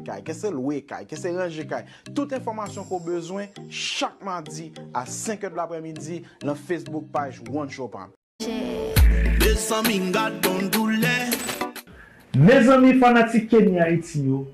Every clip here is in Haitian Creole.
caille, qu'est-ce que louer caille, qu'est-ce que ranger caille. Toute information qu'on a besoin chaque mardi à 5h de l'après-midi dans Facebook page One Show Pam. Mes amis fanatiques Kenya Haïti yo,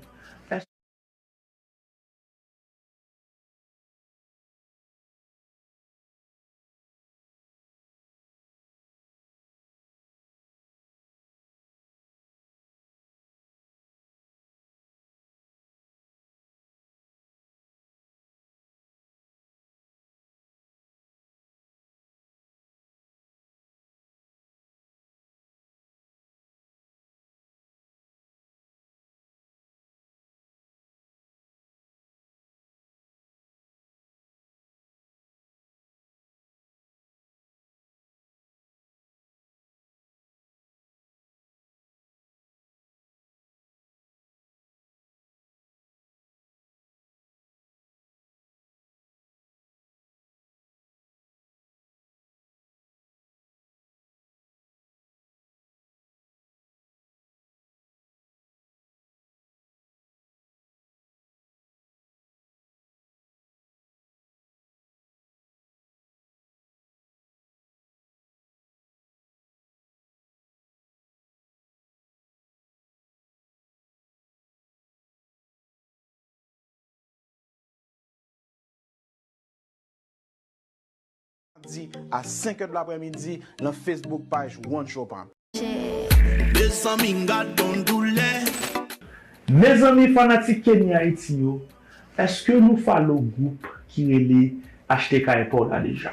à 5h de l'après-midi dans Facebook page One Show Pam. mes amis fanatiques Kenya Haïti yo, est-ce que nous follow groupe qui est acheter Paul là déjà?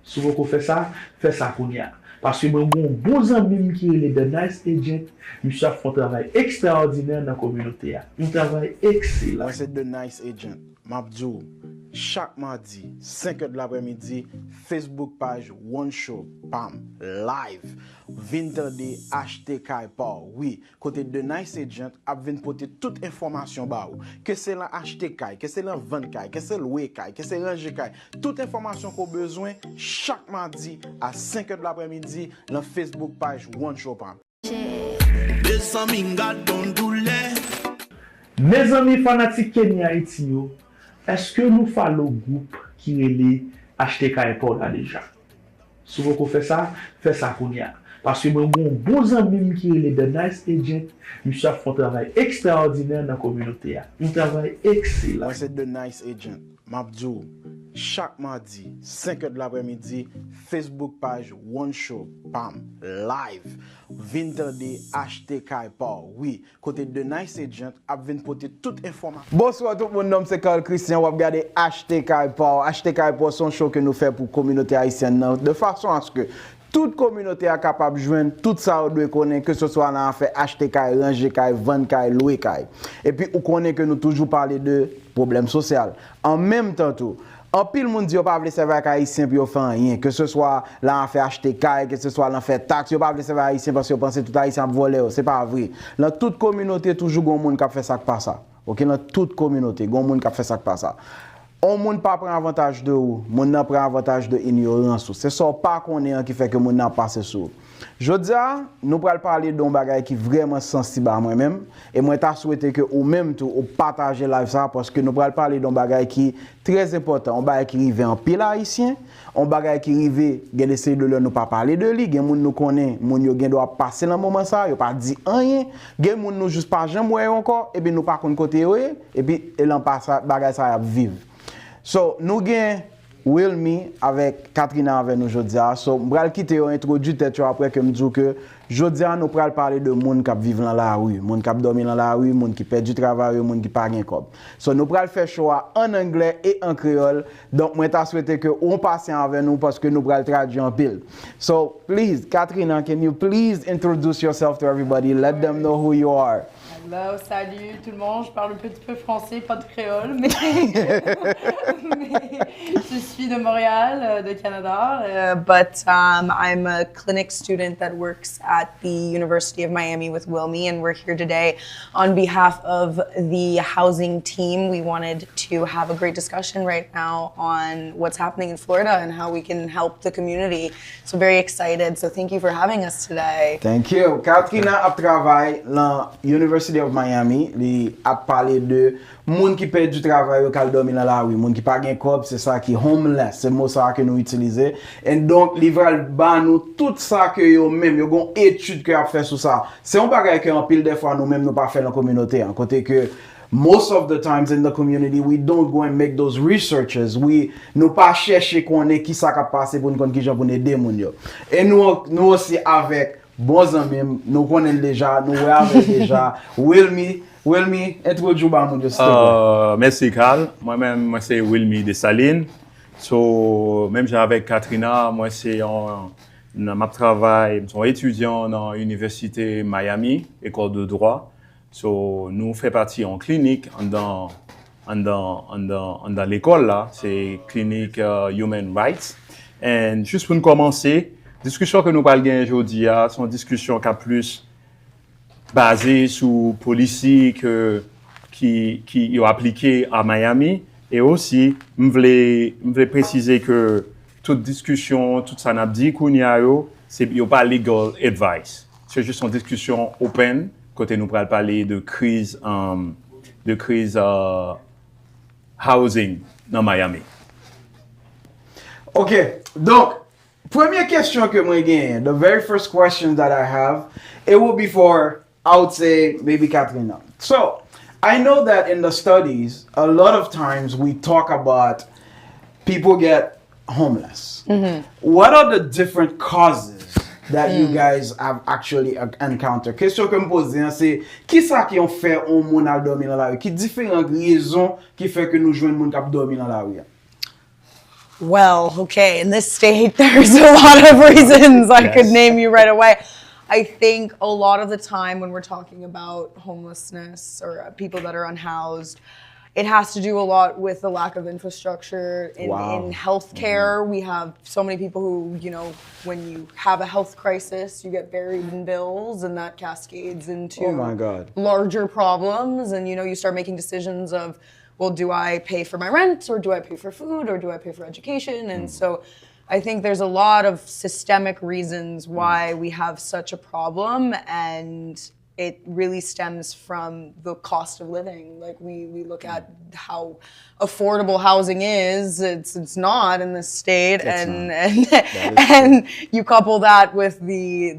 Si vous faites ça qu'on y a. Parce que mon bon ami qui est The Nice Agent, nous font un travail extraordinaire dans la communauté. Un travail excellent. Moi, c'est The Nice Agent. Mabdou, chaque mardi, 5h de l'après-midi, Facebook page One Show, Pam, live. Vinterde acheter Paul. Oui, côté The Nice Agent, a vient porter toute information ba ou. Que c'est là acheter Kai, que c'est là vendre Kai, que c'est louer Kai, que c'est ranger Kai. Toute information qu'on a besoin chaque mardi à 5h de l'après-midi dans Facebook page One Show Pam. Mes amis fanatiques Kenya Haïti yo, est-ce que nous follow groupe qui est acheter Paul là déjà? Si vous faites ça qu'on y a. Parce que mon bon ami qui est The Nice Agent, nous font un travail extraordinaire dans la communauté. Un travail excellent. Moi, c'est The Nice Agent. Mabdou, chaque mardi, 5h de l'après-midi, Facebook page One Show, Pam, live. Vinterde acheter Paul. Oui, côté The Nice Agent, a vient porter toute information. Bonsoir tout le monde, nom c'est Carl Christian. On va regarder acheter Paul. Acheter Paul, son show que nous faisons pour la communauté haïtienne. De façon à ce que toute communauté est capable de joindre tout ça, on doit connaître, que ce soit dans fait acheter, ranger, vendre, louer. Et puis, on connaît que nous toujours parler de problèmes sociaux. En même temps, tout. En pile, monde dit, on pas servir haïtien puis on fait rien. Que ce soit là, on fait acheter, que ce soit là, on fait taxe, on pas servir haïtien parce qu'on pense que tout haïtien voler. C'est pas vrai. Dans toute communauté, toujours, il y a des gens qui fait ça pas ça. Ok, dans toute communauté, il y a des gens qui fait ça pas ça. On ne pas prend avantage de ou, on ne prend avantage de ignorance. C'est ça pas qu'on est qui fait que mon n'a passé sur. Je dis, nous allons parler d'un bagage qui est vraiment sensible à moi-même. Et moi, je souhaite que ou même tout, ou partager live ça parce que nous allons parler d'un bagage qui est très important. Un bagage qui arrive en pile haïtien, un bagage qui arrive, il y a des de nous pas parler de lui, il y a des gens nous connaissent, il y a des doit passer dans le moment ça, il pas dit rien, il y a des gens nous juste pas jamais encore, et puis nous pas contre côté et puis il en passe bagage ça vivre. So, nous avons Wilmy avec Katrina avec nous aujourd'hui. So, je vais quitter et introduire après que je dis que aujourd'hui, nous allons parler de gens qui vivent dans la rue, gens qui dorment dans la rue, gens qui perdent du travail, gens qui ne payent pas de So, nous allons faire choix en anglais et en créole. Donc, je souhaite que vous passiez avec nous parce que nous allons traduire en pile. So, please, Katrina, can you please introduce yourself to everybody? Let them know who you are. Hello, salut tout le monde, je parle un petit peu français, pas de créole, mais, mais je suis de Montréal, de Canada. But I'm a clinic student that works at the University of Miami with Wilmy, and we're here today on behalf of the housing team. We wanted to have a great discussion right now on what's happening in Florida and how we can help the community. So very excited, so thank you for having us today. Thank you. Katrina a travaillé à l'Université University of Miami, li a parlé de moun qui perd du travail au kal dormi dans la rue, moun qui pas gen kob, c'est ça qui homeless, c'est mot ça que nous utilisons. Et donc li va ba nous tout ça que yo même yo gon étude que a fait sur ça. C'est un bagage que en pile des fois nous même nous pas fait dans communauté, en côté que most of the times in the community, we don't go and make those researches. Nous pas chercher qu'on est qui ça qui passe pour nous connaître qui gens pour aider moun yo. Et nous aussi avec bons amis, nous connaissons déjà, nous avec déjà. Wilmy, introduis ba moun yo s'il te plaît. Merci Carl. Moi-même, moi c'est Wilmy de Saline. So, même avec Katrina, moi c'est ma travail, je suis étudiant dans l'université Miami, école de droit. So, nous faisons partie en clinique dans l'école là, c'est clinique Human Rights. Et juste pour nous commencer, discussion que nous parlons aujourd'hui, c'est une discussion qui est plus basée sur politique qui est appliquée à Miami. Et aussi, je voulais préciser que toute discussion, tout ça n'a dit qu'on y a, c'est pas legal advice. C'est juste une discussion open. Côté nous pourrons parler de crise housing dans Miami. Ok, donc première question que moi gagne, the very first question that I have, it will be for, I would say, maybe Katrina. So, I know that in the studies, a lot of times we talk about people get homeless. What are the different causes that you guys have actually encountered? Question que me pose, c'est qui ça qui ont fait un monde à dormir dans la rue? Qui différentes raisons qui fait que nous jouons monde qui dormir dans la rue? Well, okay, in this state, there's a lot of reasons I could name you right away. I think a lot of the time when we're talking about homelessness or people that are unhoused, it has to do a lot with the lack of infrastructure in healthcare. We have so many people who, you know, when you have a health crisis, you get buried in bills and that cascades into larger problems. And, you know, you start making decisions of, well, do I pay for my rent or do I pay for food or do I pay for education? And so I think there's a lot of systemic reasons why we have such a problem, and it really stems from the cost of living. Like we look at how affordable housing is. It's not in this state, and you couple that with the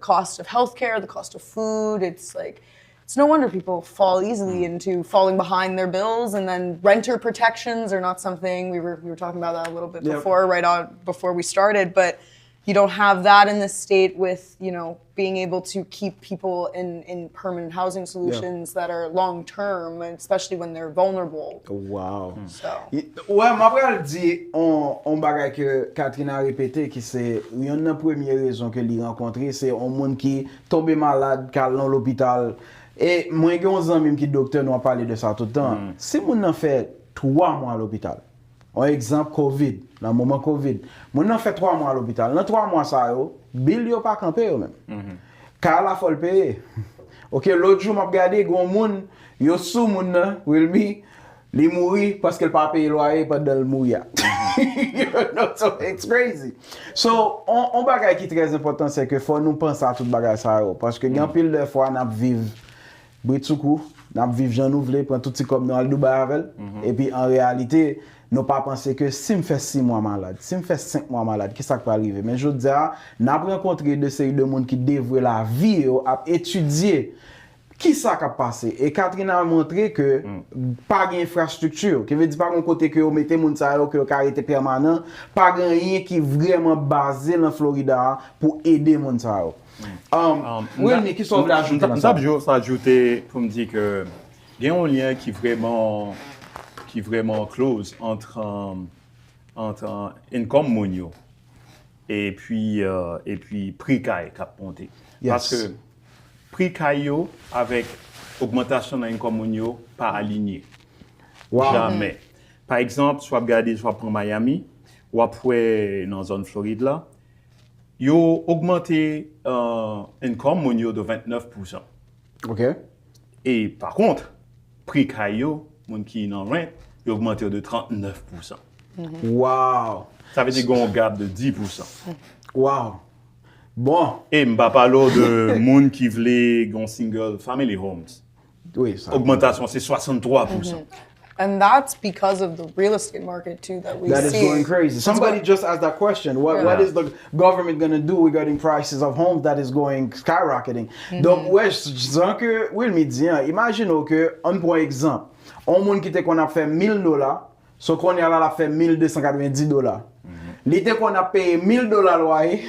cost of healthcare, the cost of food. It's like, it's no wonder people fall easily into falling behind their bills, and then renter protections are not something we were talking about that a little bit before, right on before we started, but you don't have that in this state with, you know, being able to keep people in permanent housing solutions that are long term, and especially when they're vulnerable. Wow. So. Ouais, m'a pral di on bagay que Catherine a répété qui c'est une des premières raisons que li rencontré, c'est un monde qui tombe malade kal dans l'hôpital. Et moi gen un zanmi qui docteur nous a parlé de ça tout le temps. Si moun nan fait 3 mois à l'hôpital. Un exemple Covid, dans le moment Covid. Moun nan fait 3 mois à l'hôpital. Dans 3 mois ça yo, bill yo pas campé yo même. Car la faut le payer. OK, l'autre jour m'a regardé gon moun yo sou moun nan, will be li mouri parce qu'elle pas payer loyer pendant le mouya. You know, so it's crazy. So, on bagay qui très important c'est que faut nous penser à tout bagay ça yo parce que gen pile de fois n'a vivre Britsoukou, n'a vivre Jean Nouvelé prend tout petit comme dans le Dubaï avec et puis en réalité nous pas penser que si me fait 6 mois malade, si me fait 5 mois malade, qu'est-ce qui peut arriver? Mais je dis n'a rencontré de série de monde qui dévouent la vie à étudier qui ça qui a passé. Et Catherine a montré que pas d'infrastructure, qui veut dire pas un côté que vous mettez moun sa yo que arrêté permanent, pas rien qui vraiment basé dans Florida pour aider moun sa yo. Oui, mais qui sont ajouter dans ça? Ça ajouter pour me dire que il y a un lien qui vraiment close entre income monio et puis prix kay qui a monté. Parce que prix kayo avec augmentation de income monio pas aligné. Jamais. Par exemple, soit regarder, soit prendre Miami ou après dans zone Floride là, yo augmenté income monio de 29%. OK. Et par contre, prix kayo, moun qui nan rent, yo augmenté de 39%. Wow. Ça veut dire qu'on gap de 10%. Wow. Bon. Et m'pa parler de moun qui vle gon single family homes. Oui, ça. Augmentation, c'est 63%. And that's because of the real estate market too that we That is see. going crazy. Somebody just asked that question. What is the government going to do regarding prices of homes that is going skyrocketing? Donc, ouais, disons que, oui, me dit, imaginons que, on prend exemple, un monde qui était qu'on a fait $1,000, so qu'on y a là, la fait $1,290. L'été qu'on a payé $1,000 loyer,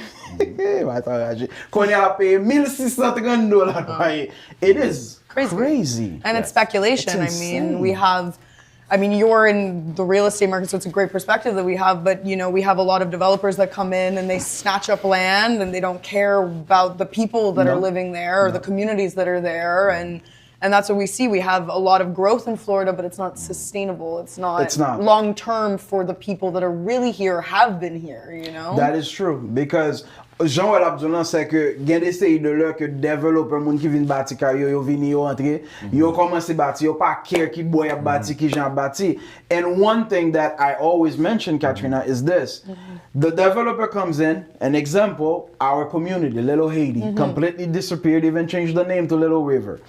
qu'on y a payé $1,630 loyer. It is crazy. And it's speculation. It's I mean, you're in the real estate market, so it's a great perspective that we have, but we have a lot of developers that come in and they snatch up land and they don't care about the people that are living there or the communities that are there. And that's what we see. We have a lot of growth in Florida, but it's not sustainable. It's not long-term for the people that are really here, have been here, That is true, because Jean-Wal Abdoulan c'est que gen des séries de l'heure que développeur moun qui vin bâti ka yo vini yo entre yo commencé bâti yo pas care qui boy a bâti qui Jean bâti. And one thing that I always mention, Katrina, is this. The developer comes in, an example, our community, Little Haiti, completely disappeared, even changed the name to Little River.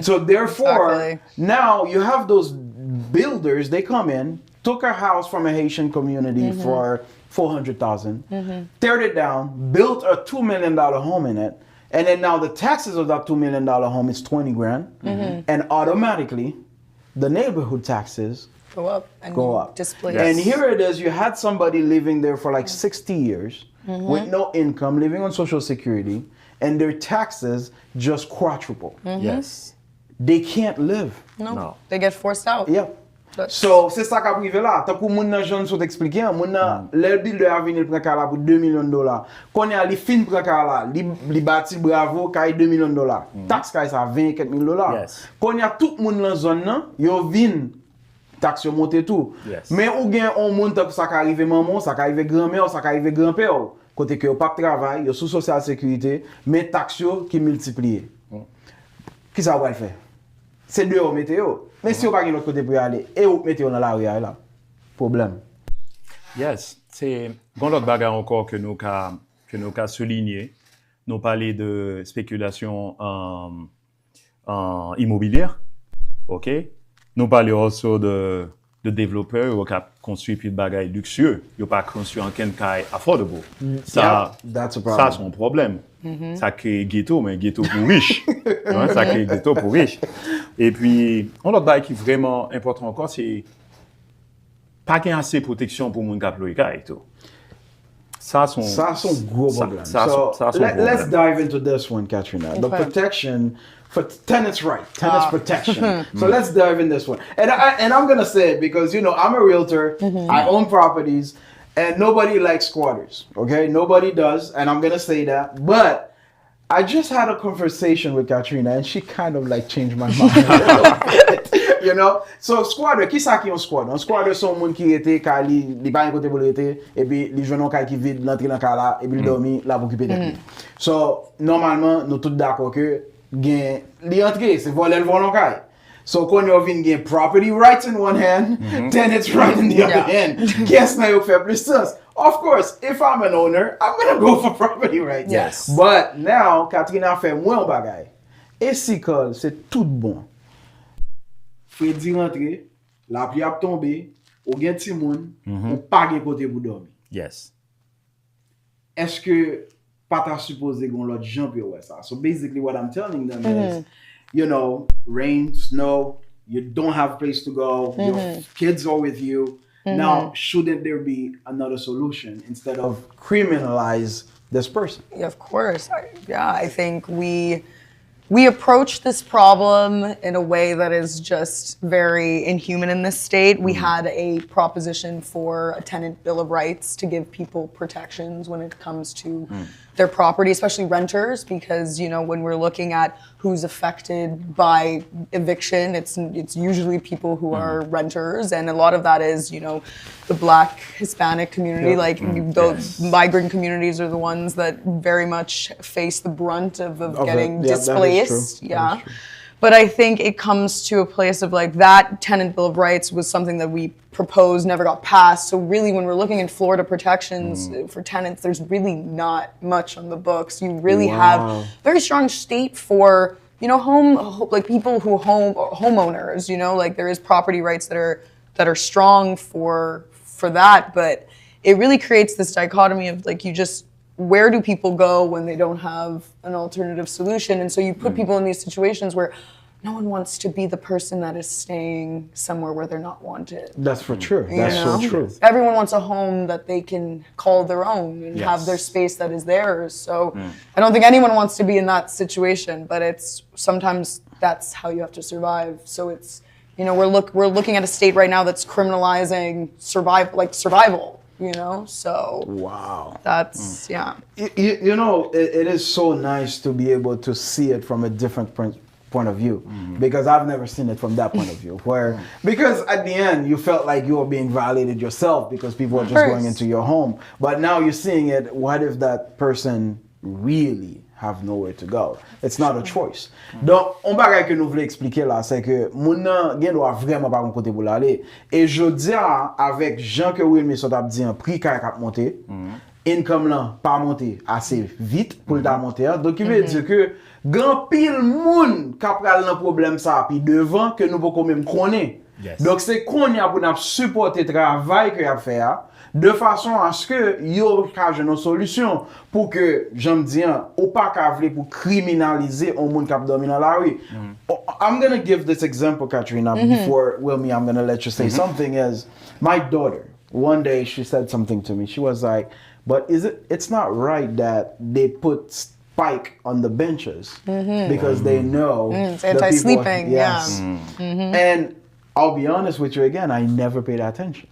So therefore, now you have those builders, they come in, took a house from a Haitian community for $400,000, teared it down, built a $2 million home in it, and then now the taxes of that $2 million home is $20,000, and automatically the neighborhood taxes go up. Displaced. And here it is, you had somebody living there for like 60 years with no income, living on Social Security, and their taxes just quadruple. Yes. They can't live. No. They get forced out. Yep. So, c'est ça qui a privé là. Tant que moun nan Jean sont expliqué, moun nan le builder a venu prendre ka la pour $2 millions. Quand il a li fin prendre ka la, li bâti bravo kay $2 millions. Tax kay ça $20 quelques mille. Quand il y a tout moun nan zone nan, yo vinn taxe yo monte tout. Mais ou gen on moun tant que ça ka arrivé maman, ça ka arrivé grand-mère, ça ka arrivé grand-père. Côté que yo pas travail, yo sous social sécurité, mais taxe yo qui multiplié. Qui ça va faire? C'est deux météo. Mais si vous n'avez pas l'autre côté pour y aller, et vous mettez dans la rue, là, problème. Yes, c'est bon l'autre bagarre encore que nous avons souligné. Nous parlons de spéculation en immobilière, ok? Nous parlons aussi de développeurs qui ont construit plus de bagages luxueux. Ils n'ont pas construit en quelque affordable. Ça, c'est un problème. Ça crée ghetto, mais ghetto pour riches. Ça crée ghetto pour riches. Et puis, un autre bagage qui est vraiment important encore, c'est pas qu'il y ait assez de protection pour les gens qui ont et tout. Ça, c'est un gros problème. Let's dive into this one, Katrina. The protection for tenants' right, tenants' protection. So let's dive in this one. And I'm going to say it because, I'm a realtor, I own properties, and nobody likes squatters, okay? Nobody does, and I'm going to say that. But I just had a conversation with Katrina, and she kind of like changed my mind a little bit, So squatter, qui ça qui est un squatter? Un squatter, c'est un monde qui était, li pas un côté pour l'été, et puis li joue dans un qui vide, l'entrée dans un là, et puis li dormi là pour occuper des pieds. So, normalement, nous tous d'accord que, li entrée, c'est voler le volant caille. So, quand you vin gen property rights in one hand, tenants right in the other hand. Qu'est-ce que fait plus sens? Of course, if I'm an owner, I'm gonna go for property rights. Yes. But now, Katrina fait moins bagay. Et si c'est tout bon. Freddy rentre, la pluie a tombé, ou gen ti moun, ou pas gen côté pour dormir. Yes. Est-ce que pas ta supposé gon l'autre gens pour ouais ça? So basically what I'm telling them is, rain, snow, you don't have a place to go, your kids are with you. Now, shouldn't there be another solution instead of criminalize this person? Yeah, of course. I think we approach this problem in a way that is just very inhuman in this state. We had a proposition for a tenant bill of rights to give people protections when it comes to their property, especially renters, because when we're looking at who's affected by eviction, it's usually people who are renters, and a lot of that is the Black, Hispanic community. Like those migrant communities are the ones that very much face the brunt of getting displaced. Yeah. But I think it comes to a place of like that tenant bill of rights was something that we proposed, never got passed. So really when we're looking in Florida protections for tenants, there's really not much on the books. You really have very strong state for, you know, like people who homeowners, you know, like there is property rights that are strong for that, but it really creates this dichotomy of like where do people go when they don't have an alternative solution? And so you put people in these situations where no one wants to be the person that is staying somewhere where they're not wanted. That's for true. That's so true. Everyone wants a home that they can call their own and have their space that is theirs. So I don't think anyone wants to be in that situation, but it's sometimes that's how you have to survive. So it's, you know, we're looking at a state right now that's criminalizing survival. You know, so wow, that's You know, it is so nice to be able to see it from a different point of view, because I've never seen it from that point of view. Because at the end you felt like you were being violated yourself because people were just going into your home, but now you're seeing it. What if that person really have nowhere to go? It's not a choice. Donc, on bagay que nous voulons expliquer là, c'est que moun nan gen doit vraiment pas côté pour l'aller. Et je dis avec Jean que Will Miss a dit un prix qui a monté, income là pas monté assez vite pour le monter. Donc il veut dire que grand pile moun qui pral nan problème ça puis devant que nous pas même connaître. Donc c'est qu'on y a pour nous supporter travail que y a faire de façon à ce que yo ka une solution pour que j'aime dire ou pas ka vle pour criminaliser un monde qui a dormi dans la rue. I'm going to give this example, Katrina, before Wilmy, I'm going to let you say something. Is my daughter, one day she said something to me. She was like, but it's not right that they put spike on the benches because they know it's anti-sleeping. Yes. And I'll be honest with you again, I never paid attention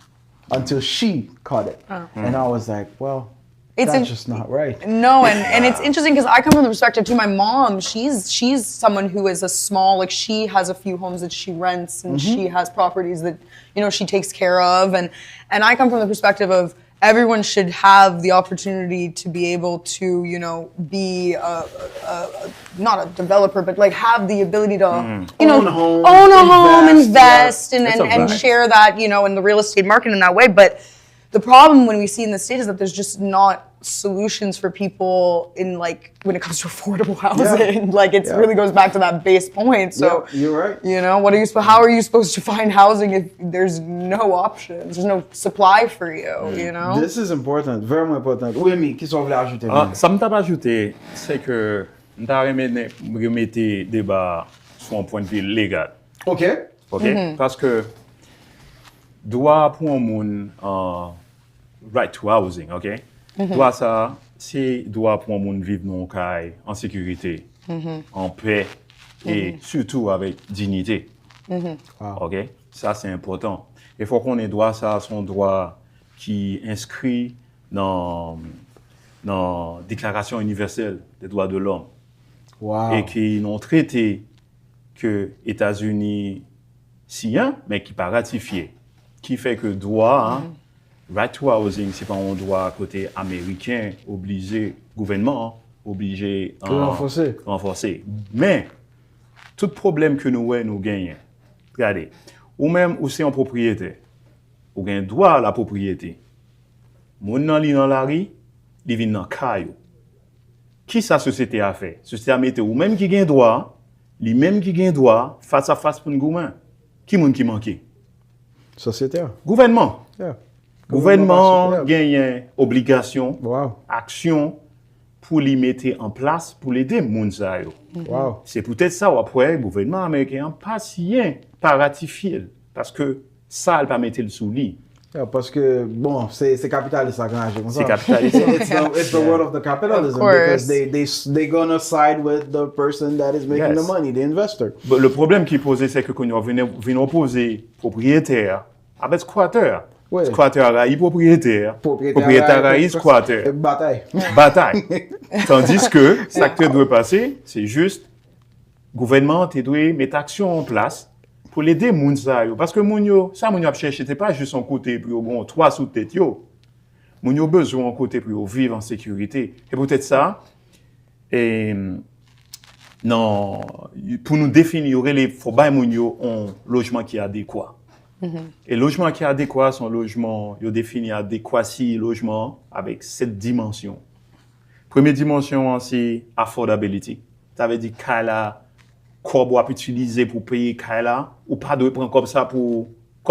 until she caught it. And I was like, well, that's just not right. No, and it's interesting because I come from the perspective too. My mom, she's someone who is a small, like she has a few homes that she rents and she has properties that, you know, she takes care of. And I come from the perspective of everyone should have the opportunity to be able to, you know, be not a developer, but like have the ability to, you know, own a home, invest, and share that, you know, in the real estate market in that way. But the problem when we see in the state is that there's just not solutions for people in like when it comes to affordable housing. Like it really goes back to that base point. So you're right. You know, how are you supposed to find housing if there's no options? There's no supply for you, you know? This is important, very important. Oui, qui sont voulu ajouter? Ça me t'a ajouté, c'est que m'ta remettre débat sur un point de vue légal. OK. Parce que droit pour un monde right to housing, OK? Droit ça, c'est droit pour un monde vivre dans un caille en sécurité, en paix et surtout avec dignité. OK? Ça c'est important. Il faut qu'on ait droit ça, son droit qui inscrit dans la Déclaration universelle des droits de l'homme. Et qui n'ont traité que États-Unis signent, mais qui pas ratifié. Qui fait que droit, right to housing, c'est pas un droit côté américain, obligé, gouvernement, obligé renforcer. Mais, tout problème que nous gagnons, regardez, ou même où c'est en propriété, ou gagne droit à la propriété. Moun nan li nan Lari, li vin nan kayo. Qui sa société a fait? Société a mette ou même qui gagne droit, li même qui gagne droit, face à face pour un gouvernement. Qui moun qui manque? Société. Gouvernement. Gouvernement gagne obligation, action pour les mettre en place pour aider moun sa yo. C'est peut-être ça ou après le gouvernement américain pas signé, pas ratifié parce que ça elle pas mettre le sous lit. Parce que bon, c'est capitaliste ça quand même. C'est capitaliste. It's the word of the capitalism because they gonna side with the person that is making the money, the investor. But le problème qui posait c'est que quand on vient opposer propriétaire avec squatter. Squatter a propriétaire. Propriétaire a squatter. Bataille. Tandis que ça que doit passer, c'est juste gouvernement doit mettre action en place pour aider moun sa yo parce que moun yo a cherché c'est pas juste un côté pour bon trois sous tête yo. Moun yo besoin un côté pour vivre en sécurité et peut-être ça et non, pour nous définir, il faut que nous ayons un logement qui est adéquat. Et logement qui est adéquat, c'est un logement, il définit adéquatie logement avec 7 dimensions. Première dimension, c'est affordability. Ça veut dire qu'elle quoi doit utiliser pour payer Kaila ou pas doit prendre comme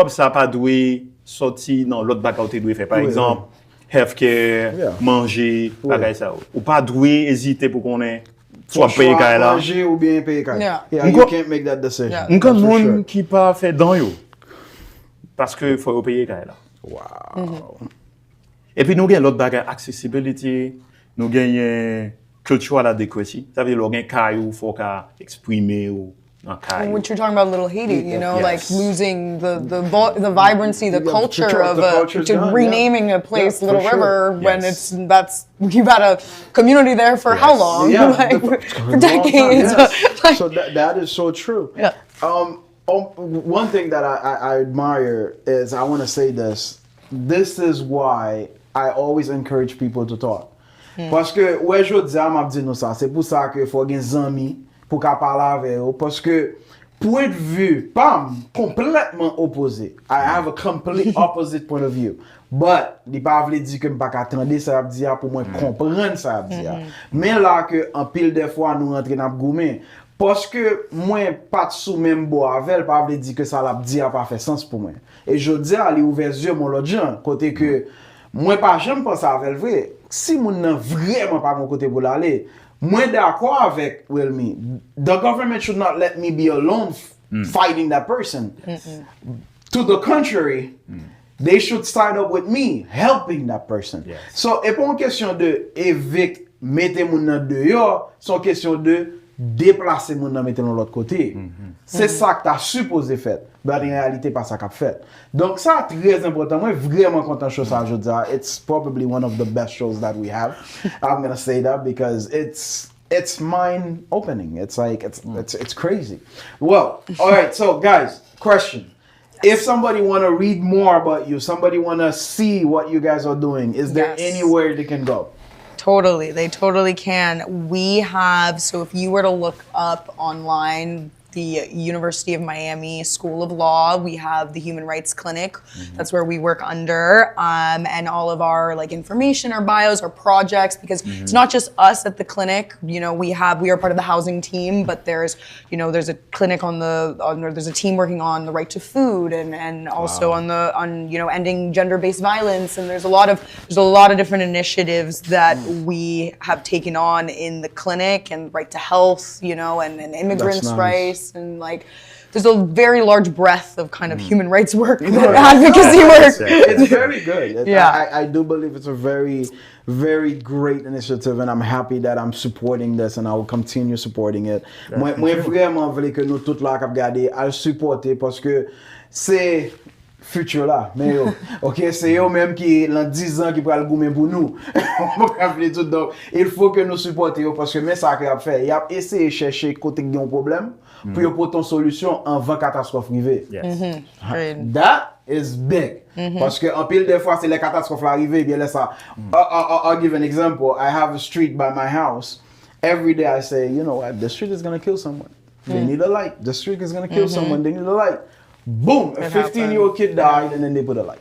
ça pas doit sortir dans l'autre bac côté doit faire par exemple healthcare manger pareil ça ou pas doit hésiter pour qu'on ait soit payer Kaila manger ou bien payer Kaila. Yeah, you can't make that decision. On comme monde qui pas fait dans yo parce que faut payer Kaila. Wow. Et puis nous gagne l'autre bagarre accessibility, nous gagne cultural adequacy. Ça veut dire qu'il y a un faut exprimer ou dans When you're talking about Little Haiti, you know, like losing the vibrancy, the culture renaming a place Little River when you've had a community there for how long? Yeah. Like, for decades. Yes. So that is so true. Yeah. One thing that I admire is, I want to say this. This is why I always encourage people to talk. Parce que, ouais, je dis à m'a dit nous ça, c'est pour ça que faut gen zami pour qu'à parler avec eux, parce que point de vue, pam, complètement opposé. I have a complete opposite point of view. But, il pas veut dire que m'pas attendre ça veut dire pour moi comprendre ça veut dire. Mais là que en pile des fois nous rentrer dans gourmet parce que moi pas sous même bois avec pas veut dire que ça l'a dit a pas fait sens pour moi. Et je dis à aller ouvert yeux mon l'autre gens côté que moi pas jamais penser avec vrai. Si moun nan vraiment pas mon côté pour l'aller, moi d'accord avec Wilmy. The government should not let me be alone fighting that person. To the contrary, they should start up with me helping that person. Yes. So, et pas une question de évict, mettez moun nan dehors, c'est une question de déplacer moun nan mettez l'autre côté. C'est ça que t'as supposé faire. Mais en réalité, pas ça qu'a fait. Donc ça, très important. Moi, vraiment content de ça aujourd'hui. It's probably one of the best shows that we have. I'm gonna say that because it's mind opening. It's like it's crazy. Well, all right. So guys, question. If somebody want to read more about you, somebody want to see what you guys are doing, is there anywhere they can go? Totally, they totally can. We have, so if you were to look up online, the University of Miami School of Law, we have the Human Rights Clinic. That's where we work under, and all of our like information, our bios, our projects, because it's not just us at the clinic. You know, we are part of the housing team, but there's a clinic there's a team working on the right to food and also on ending gender-based violence, and there's a lot of different initiatives that we have taken on in the clinic, and right to health, and immigrants' rights. And like there's a very large breadth of kind of human rights work, advocacy work. It's very good. Yeah. I do believe it's a very, very great initiative, and I'm happy that I'm supporting this, and I will continue supporting it. Moi vraiment voulais que nous tous là qui regarder à le supporter parce que c'est futur là, mais ok, c'est eux même qui dans 10 ans qui pourra le goumer pour nous. Donc il faut que nous supportions parce que mais ça qu'il a fait, il a essayé de chercher côté qui a un problème pour apporter une solution avant catastrophe arrivée. That is big. Parce que en pile des fois c'est les catastrophes arrivées bien là ça. I'll give an example. I have a street by my house. Every day I say, you know what, the street is going to kill someone. They need a light. The street is going to kill someone. They need a light. Boom! A 15-year-old kid died, and then they put a light.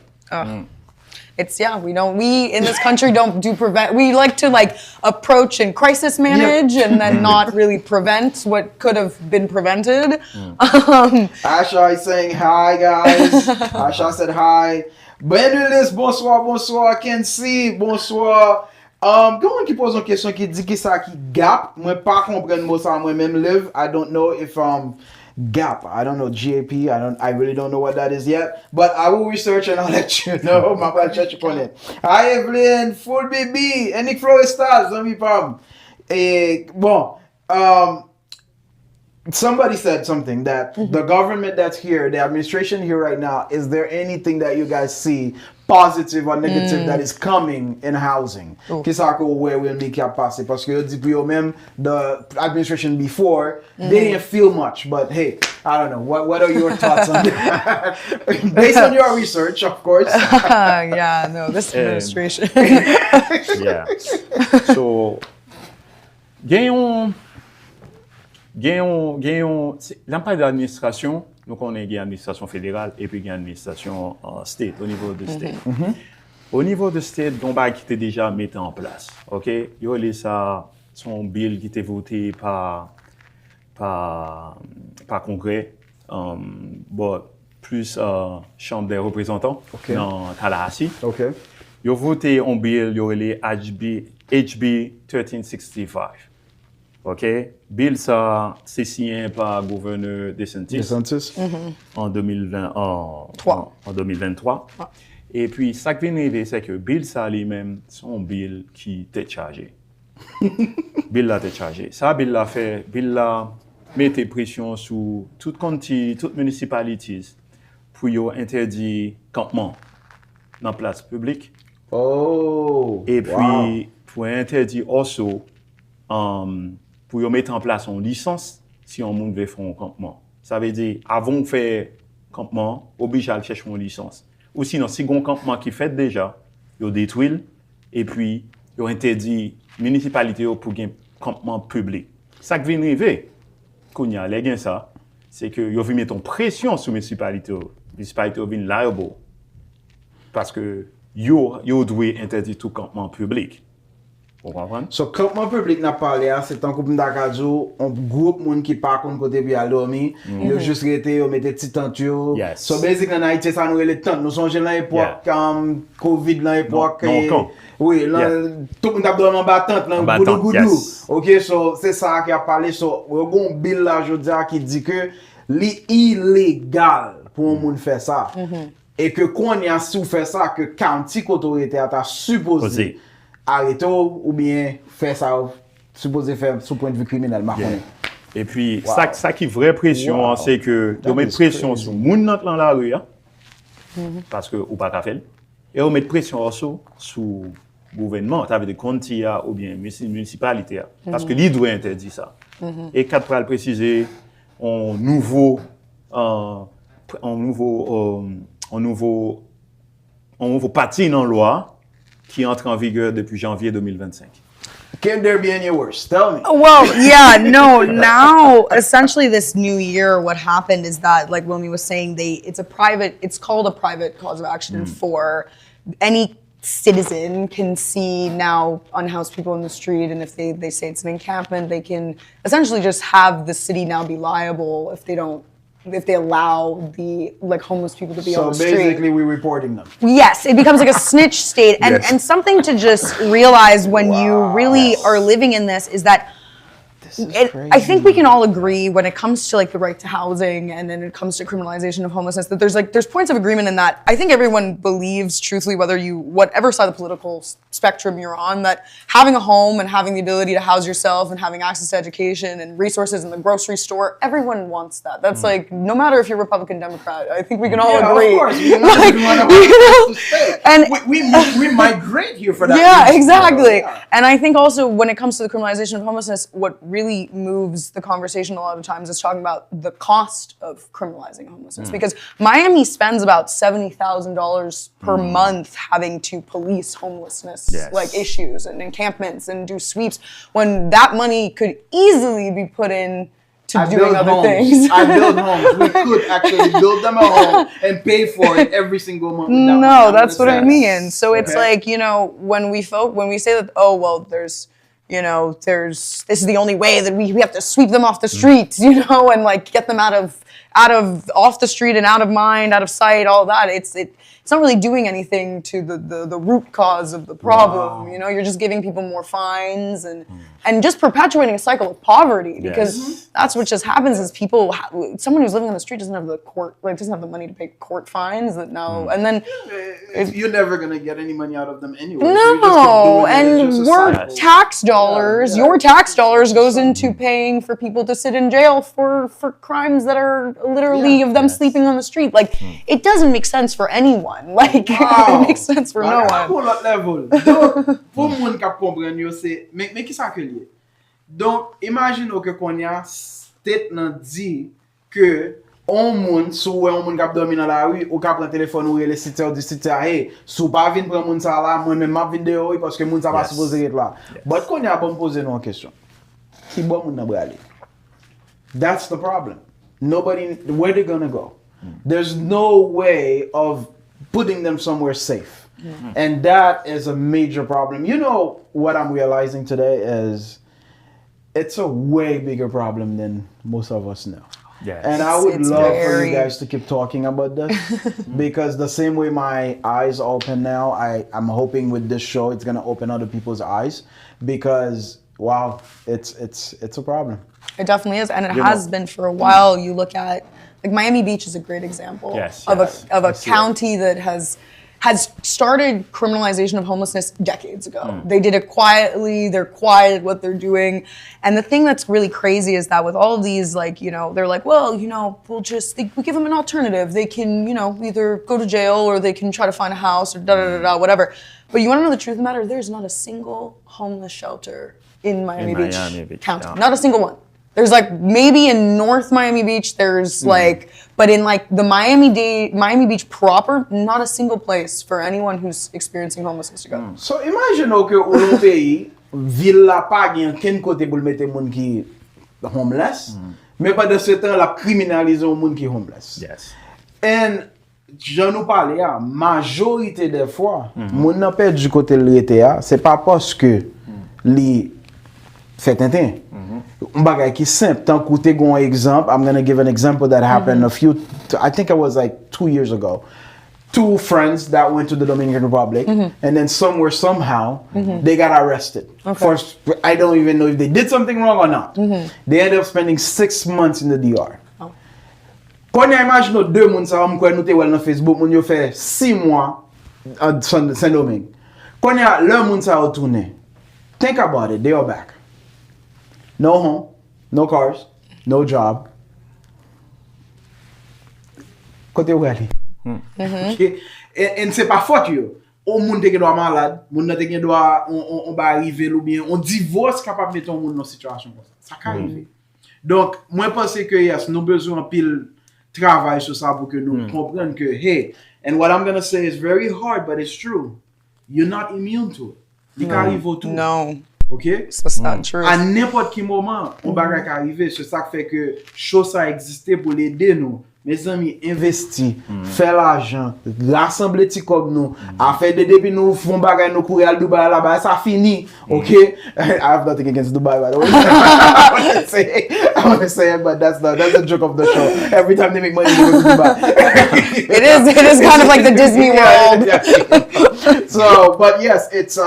We in this country don't do prevent. We like to like approach and crisis manage, and then not really prevent what could have been prevented. Asha is saying hi, guys. Asha said hi. Benelis, bonsoir, bonsoir. Kensi, bonsoir. Quelqu'un qui pose une question qui dit que ça qui gap. Moi pas comprendre mot ça moi même live. I don't know if gap. I don't know GAP. I really don't know what that is yet. But I will research and I'll let you know. Ma belle chat on it. Hi Evelyn, full baby. Enik Florestal, zami pam. Bon. Somebody said something that the government that's here, the administration here right now, is there anything that you guys see positive or negative that is coming in housing? Qu'est-ce where will make it passer? Parce que même the administration before, they didn't feel much. But hey, I don't know. What are your thoughts on that? Based on your research, of course. This administration. So, l'impact de l'administration, nous connaissons une administration fédérale et puis une administration state, au niveau de state. Au niveau de state, on va qui était déjà mis en place. OK? Il y a ça, son bill qui était voté par Congrès, plus Chambre des représentants dans Tallahassee. OK. Il a voté un bill, il y a les HB 1365. OK? Bill, ça, c'est signé par le gouverneur DeSantis en 2023. Et puis, ça qui vient d'arriver, c'est que Bill, ça lui-même, son bill qui était chargé. Bill là était chargé. Ça, Bill l'a fait, Bill l'a mettait pression sur toute county, toutes municipalities pour interdire campement dans la place publique. Oh! Et puis, pour interdire aussi, pour mettre en place une licence si on veut faire un campement. Ça veut dire, avant de faire campement, obligé à chercher une licence. Ou sinon, si on a un campement qui fait déjà, il y a des tuiles, et puis, il y a interdit la municipalité pour un campement public. Ça qui vient arriver, quand il y a ça, c'est que il faut mettre une pression sur la municipalité. La municipalité vient liable. Parce que il doit interdire tout campement public. Vous comprenez? So, campement public n'a parlé, c'est un couple d'Akadjo, un groupe de monde qui part contre côté puis à dormir, ils ont juste été, ils mettent des petits tentes. So, basically, en Haïti, ça nous est les tentes. Nous sommes dans l'époque, Covid, dans l'époque. Oui, tout le monde a dormi en battante, là, goudou. OK, so, c'est ça qui a parlé. So, il y a un bill là, je dis, qui dit que c'est illégal pour un monde faire ça. Et que quand on a su faire ça, que county autorité a supposé arrêter ou bien faire ça, supposé faire sous point de vue criminel. Et puis, ça qui est vraie pression, c'est que on met pression sur les gens dans la rue, parce que ou pas qu'à faire, et on met pression aussi sur le gouvernement, avec des county ou bien municipalité, parce que lui doit interdire ça. Et quatre pour le préciser, un nouveau parti dans la loi qui entre en vigueur depuis janvier 2025. Can there be any worse? Tell me. Well, yeah, no, now essentially this new year, what happened is that, like Wilmy was saying, it's called a private cause of action for any citizen can see now unhoused people in the street, and if they say it's an encampment, they can essentially just have the city now be liable if they allow the homeless people to be on the street. So basically we're reporting them. Yes, it becomes like a snitch state. And something to just realize when you really are living in this is that I think we can all agree when it comes to the right to housing and then it comes to criminalization of homelessness that there's points of agreement in that. I think everyone believes truthfully, whatever side of the political spectrum you're on, that having a home and having the ability to house yourself and having access to education and resources in the grocery store, everyone wants that. That's no matter if you're Republican, Democrat, I think we can all agree. Of course. We migrate here for that. Yeah, exactly. Yeah. And I think also when it comes to the criminalization of homelessness, what really moves the conversation a lot of times is talking about the cost of criminalizing homelessness, because Miami spends about $70,000 per month having to police homelessness issues and encampments and do sweeps, when that money could easily be put in to doing other things. I build homes. We could actually build them a home and pay for it every single month. No, that's what I mean. So it's when we say that, this is the only way that we have to sweep them off the streets, and get them off the street and out of mind, out of sight, all that. It's not really doing anything to the root cause of the problem. Wow. You're just giving people more fines and just perpetuating a cycle of poverty, because that's what just happens is someone who's living on the street doesn't have doesn't have the money to pay court fines and then you're never gonna get any money out of them anyway. No, and tax dollars, your tax dollars goes into paying for people to sit in jail for crimes that are literally of them sleeping on the street. It doesn't make sense for anyone. It makes sense for no one. Level. Donc, pour moun k'ap comprendre yo, c'est mais qui ça que lié. Donc, imagine que qu'on y a state nan dit que on moun k'ap dormi dans la rue ou k'ap prend téléphone ou le site ou dit site hey, sou pas vinn prendre moun ça là, moi même m'a vinn dehors parce que moun ça pas supposé être là. But qu'on y a bon poser nous en question. Qui bon moun nan brale? That's the problem. Where they gonna go? There's no way of putting them somewhere safe. And that is a major problem. You know what I'm realizing today is it's a way bigger problem than most of us know. Yes. And I would It's love for very- you guys to keep talking about this because the same way my eyes open now, I'm hoping with this show it's gonna open other people's eyes because wow, it's a problem. It definitely is, and it You has know. been for a while. You look at like Miami Beach is a great example Yes, of yes. a I see it. county that has started criminalization of homelessness decades ago. They did it quietly. They're quiet at what they're doing, and the thing that's really crazy is that with all of these, like they're like, well, we give them an alternative. They can either go to jail or they can try to find a house or whatever. But you want to know the truth of the matter? There's not a single homeless shelter in Miami Beach County. yeah. Not a single one. There's like maybe in North Miami Beach, there's but in like the Miami Beach proper, not a single place for anyone who's experiencing homelessness to go. So imagine que ou l'on pays, ville la pa gen ken kote pou mette moun ki homeless, mais pas de ce temps la criminaliser moun ki homeless. Yes. And j'en nous parle ya, majorité des fois, moun nan pè du côté l'ete ya, c'est pas parce que li fait tintin. Bagay ki simple, tant koute gon exemple, I'm gonna give an example that happened I think it was like 2 years ago. Two friends that went to the Dominican Republic, and then somewhere, somehow, they got arrested. First, I don't even know if they did something wrong or not. They ended up spending 6 months in the DR. Quand on imagine nos deux moun sa, mwen nou te wèl nan Facebook, moun yo fè 6 mois à Saint-Domingue. Quand on a leur moun sa retourné, think about it, they are back. No home, no cars, no job. Kote ou gale. Okay? Et c'est pas faute yo. Ou moun te gen doa malade, moun nan te gen doa on ba arrive ou bien on divorce capable mettre moun dans situation comme ça. Ça ka arrive. Donc, moi pense que yes, nous besoin pile travail sur ça pour que nous comprenions que hey, and what I'm going to say is very hard but it's true. You're not immune to it. Il ka arrive tout. No, OK? that's not true. À n'importe quel moment, on bagay ka arrive, c'est ça qui fait que chose ça existait pour l'aider nous. Mes amis, investir, faire l'argent, rassembler ti comme nous, à faire des depuis nous font bagay nous courir à Dubaï là-bas, ça finit. OK? I have nothing against Dubai by the way. I want to say it, but that's the joke of the show. Every time they make money, they go to Dubai. It is kind of like the Disney World. Yeah. So, but yes, it's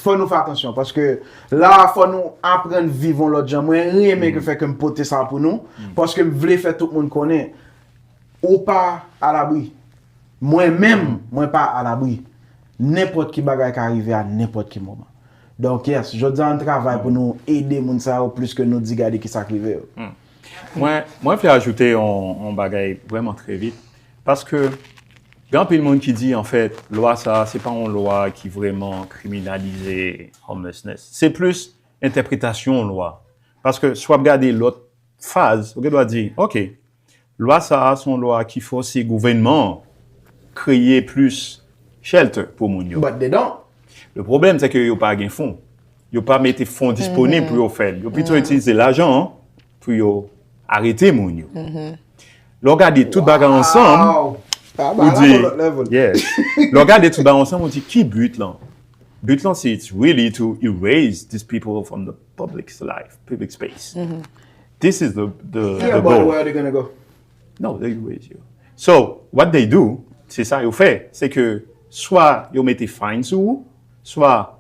faut nous faire attention parce que là faut nous apprendre vivre l'autre gens. Moi rien mais que fait que me porter ça pour nous parce que me voulais faire tout le monde connaît ou pas à l'abri. Moi-même, moi pas à l'abri. N'importe qui bagage qui arrive à n'importe quel moment. Donc yes, je dis un travail pour nous aider moun ça plus que nous dire garder qui ça arrive. Moi je vais ajouter un bagage vraiment très vite parce que grand peu de monde qui dit en fait loi ça c'est pas une loi qui vraiment criminalise homelessness, c'est plus interprétation loi parce que soit regarder l'autre phase, on doit dire OK, loi ça c'est une loi qui force le gouvernement créer plus shelter pour moun yo. But they don't. Le problème c'est que yo pas gain fonds. Yo pas mettre fonds disponibles pour yo faire. Yo plutôt utiliser l'argent pour yo arrêter moun yo. Lo regarder tout bagarre ensemble. Wow. On dit, yes. Le regarder tout bas ensemble, on dit qui but là? But là, c'est really to erase these people from the public life, public space. This is the Yeah, but goal. where are they gonna go? No, they erase you. So, what they do, c'est ça qu'ils font, c'est que soit ils mettent fines sur vous, soit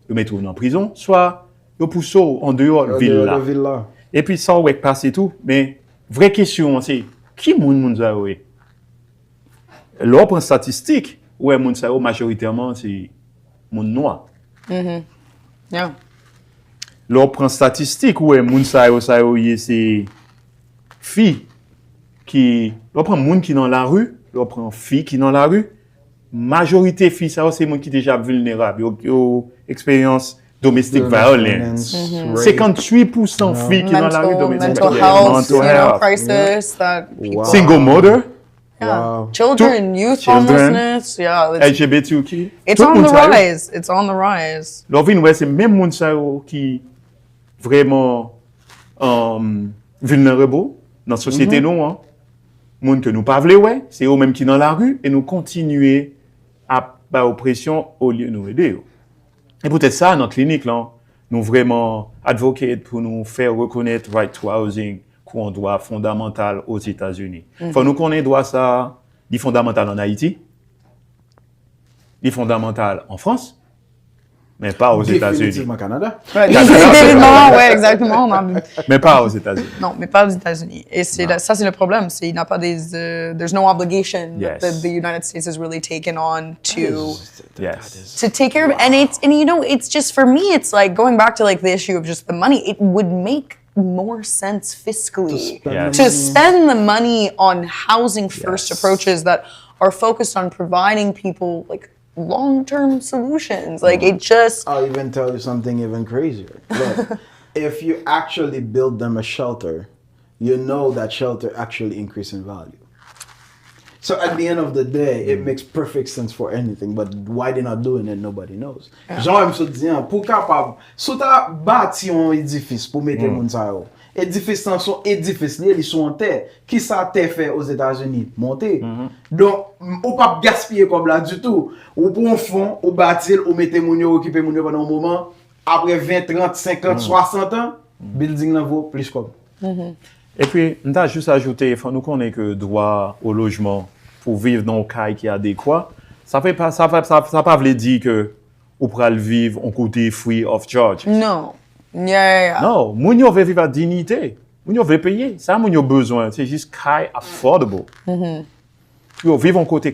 ils mettent vous en prison, soit ils poussent en dehors de la ville là. Et puis ça, ouais, passe et tout. Mais, vraie question, c'est qui moun ça ouais? L'on prend statistique, ouais, moun sa yo majoritairement c'est moun noir. Yeah. L'on prend statistique, ouais, moun sa yo c'est filles qui, l'on prend moun qui dans la rue, l'on prend filles qui dans la rue. Majorité filles ça c'est moun qui déjà vulnérable, yo expérience domestic violence. 58% filles qui dans la rue domestic mental violence. health, crisis, that people, Single mother. yeah. Wow. Children, youth homelessness, yeah. LGBTQ. It's on the rise. It's on the rise. L'on vient ouais c'est même moun sa yo qui vraiment vulnérables dans la société, nous, hein. Monde que nous pas voulons, ouais, c'est eux-mêmes qui dans la rue et nous continuer à par oppression au lieu de nous aider. Et peut-être ça, dans la clinique, là, nous vraiment advocate pour nous faire reconnaître right to housing comme un droit fondamental aux États-Unis. Faut nous connaître droit ça, dit fondamental en Haïti, dit fondamental en France, mais pas aux États-Unis. Définitivement Canada. Ouais, définitivement, ouais, exactement. Mais pas aux États-Unis. Non, mais pas aux États-Unis. Et ça, c'est le problème. Il n'y a pas there's no obligation Yes. that the United States has really taken on to Yes. take care of. And you know, it's just, for me, it's like going back to like the issue of just the money. It would make more sense fiscally Yes. to spend the money on housing first Yes. approaches that are focused on providing people like long-term solutions. Like it just, I'll even tell you something even crazier. Look, if you actually build them a shelter, you know that shelter actually increase in value. So at the end of the day, it makes perfect sense for anything, but why they're not doing it, nobody knows. Jean me dit, pour capable, si t'as bâti un édifice pour mettre moun sa yo, édifice sans son édifice, ils sont en terre. Qui ça t'est fait aux États-Unis? Monter. Donc, ou pas gaspiller comme là du tout. Ou pour un fond, ou bâtir, ou mettre moun yo, occuper moun yo pendant un moment, après 20, 30, 50, 60 ans, building là vaut plus comme. Et puis, on a juste ajouté, il faut nous connaître que droit au logement pour vivre dans un cas qui est adéquat, ça pas veut dire que on pourra le vivre en côté free of charge. no. Yeah. Non, moun yo veut vivre à dignité. Moun yo veut payer. Ça, moun yo besoin. C'est juste kai affordable. Yo vivre en côté.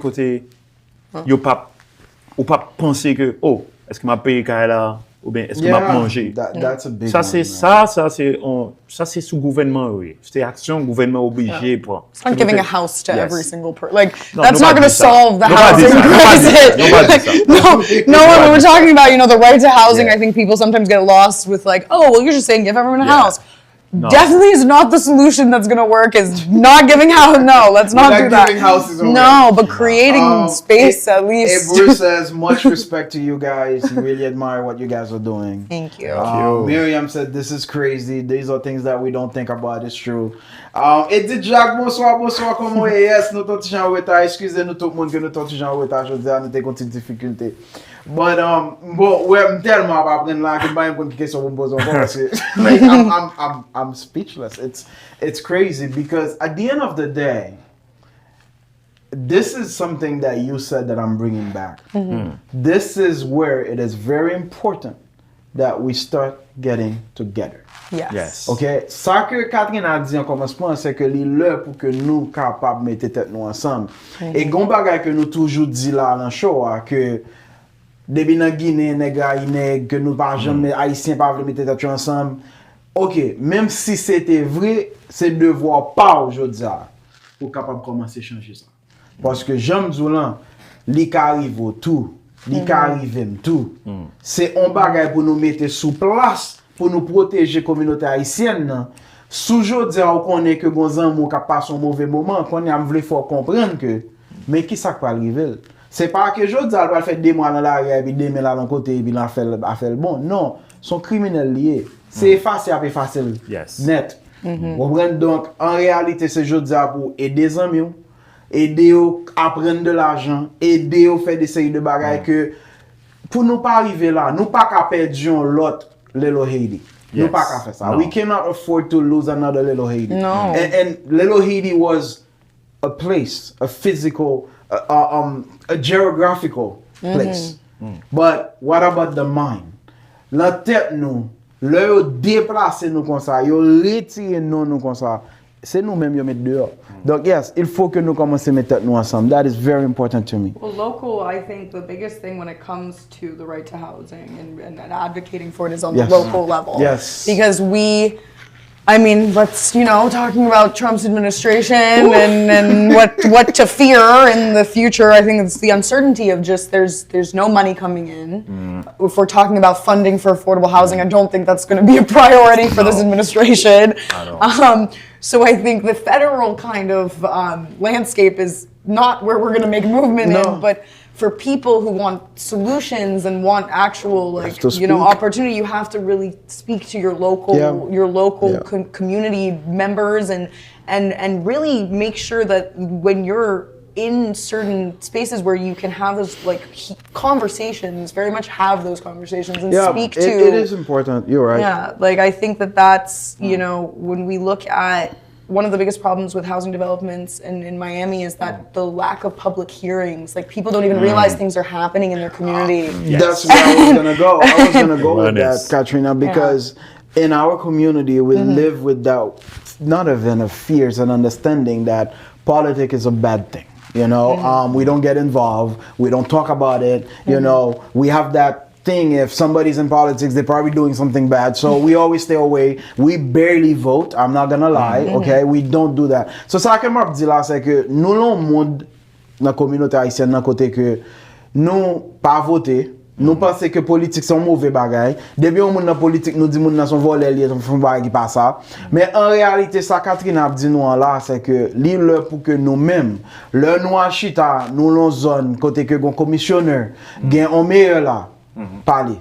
Yo pas penser que, oh, est-ce que m'a payé kai là? Ou bien est-ce que m'a mangé? That's a big Ça, one, c'est man. ça, c'est sous gouvernement, oui. C'est action gouvernement obligé pour. It's not giving a house to Yes. every single person. Like, No, that's not nobody going to did that. solve the Nobody housing did that. Nobody crisis. did that. No, when we're talking about, you know, the right to housing, Yeah. I think people sometimes get lost with like, oh, well, you're just saying give everyone a Yeah. house. No. Definitely is not the solution that's going to work, is not giving house. No, let's not Not do that. giving houses away. No, but creating space at least. Bruce says, much respect to you guys. He really admire what you guys are doing. Thank you. Miriam said, this is crazy. These are things that we don't think about. It's true. Edith Jacques, bonsoir, comment est? Yes, nous sommes en retard. Excusez-nous tout le monde que nous sommes en retard. Je veux dire, nous avons une petite difficulté. But, bon, ouais, tellement pas prendre là, que je vais une question pour me poser encore parce que, like, I'm speechless. It's crazy because at the end of the day, this is something that you said that I'm bringing back. This is where it is very important that we start getting together. Yes. Ok, ça que Catherine a dit en commencement, c'est que l'heure pour que nous capables de mettre tête nous ensemble. Et gon bagay que nous toujours dit là dans le show, que depuis dans Guinée, que nous pas jamais haïtiens pas veulent mettre tête ensemble. Ok, même si c'était vrai, c'est devoir pas aujourd'hui pour capable commencer à changer ça. Parce que j'aime Zoulan, li ka arrive au tout, li ka arrive tout. C'est un bagay pour nous mettre sous place, pour nous protéger la communauté haïtienne. Sous jodi on connaît que gonzan mou ka passe un mauvais moment, qu'on a voulu faut comprendre que mais qui ça va arriver? C'est pas que jodi elle va faire 2 mois dans l'arrière et puis 2 mois là dans côté et puis là faire le bon. Non, son criminel lié. C'est effacé après facile. Yes. Net. Donc en réalité c'est jodi pour aider les amis, aider à prendre de l'argent, aider à faire des séries de bagages que pour nous pas arriver là, nous pas qu'à perdre l'autre Little Haiti. Nous pas qu'à faire ça. No. We cannot afford to lose another Little Haiti. No. And Little Haiti was a place, a physical, a geographical place. But what about the mind? La tête nous, le déplacer nous comme ça, yo retirer nous comme ça. C'est nous-mêmes qui mettons dehors. Donc, yes, il faut que nous commencions à mettre nous ensemble. That is very important to me. Well, local, I think the biggest thing when it comes to the right to housing and advocating for it is on Yes. the local level. Yes. Because I mean, let's, you know, talking about Trump's administration and what to fear in the future. I think it's the uncertainty of just there's no money coming in. If we're talking about funding for affordable housing, I don't think that's going to be a priority for this administration. So I think the federal kind of landscape is not where we're going to make movement in, but for people who want solutions and want actual opportunity, you have to really speak to your local community members and really make sure that when you're in certain spaces where you can have those conversations, very much have those conversations and speak to. It is important. You're right. Yeah, I think that's when we look at one of the biggest problems with housing developments in Miami is that the lack of public hearings. People don't even realize things are happening in their community. That's where I was gonna go. I was gonna go with that, Katrina, because in our community we live with that, not even of fears and understanding that politics is a bad thing. We don't get involved. We don't talk about it. We have that thing, if somebody's in politics, they're probably doing something bad. So we always stay away. We barely vote. I'm not gonna lie. Okay, we don't do that. So ça que m'a dit là, c'est que nous l'on monde dans la communauté haïtienne d'un côté que nous pas voter. Nous pensons que politique c'est un mauvais bagage. Depuis on monde dans politique nous dit monde dans son volet lié son bagage qui pas ça. Mais en réalité ça Catherine a dit nous là c'est que l'heure pour que nous-mêmes le nous chita nous l'on zone côté que gon commissionnaire gain on meilleur là parler.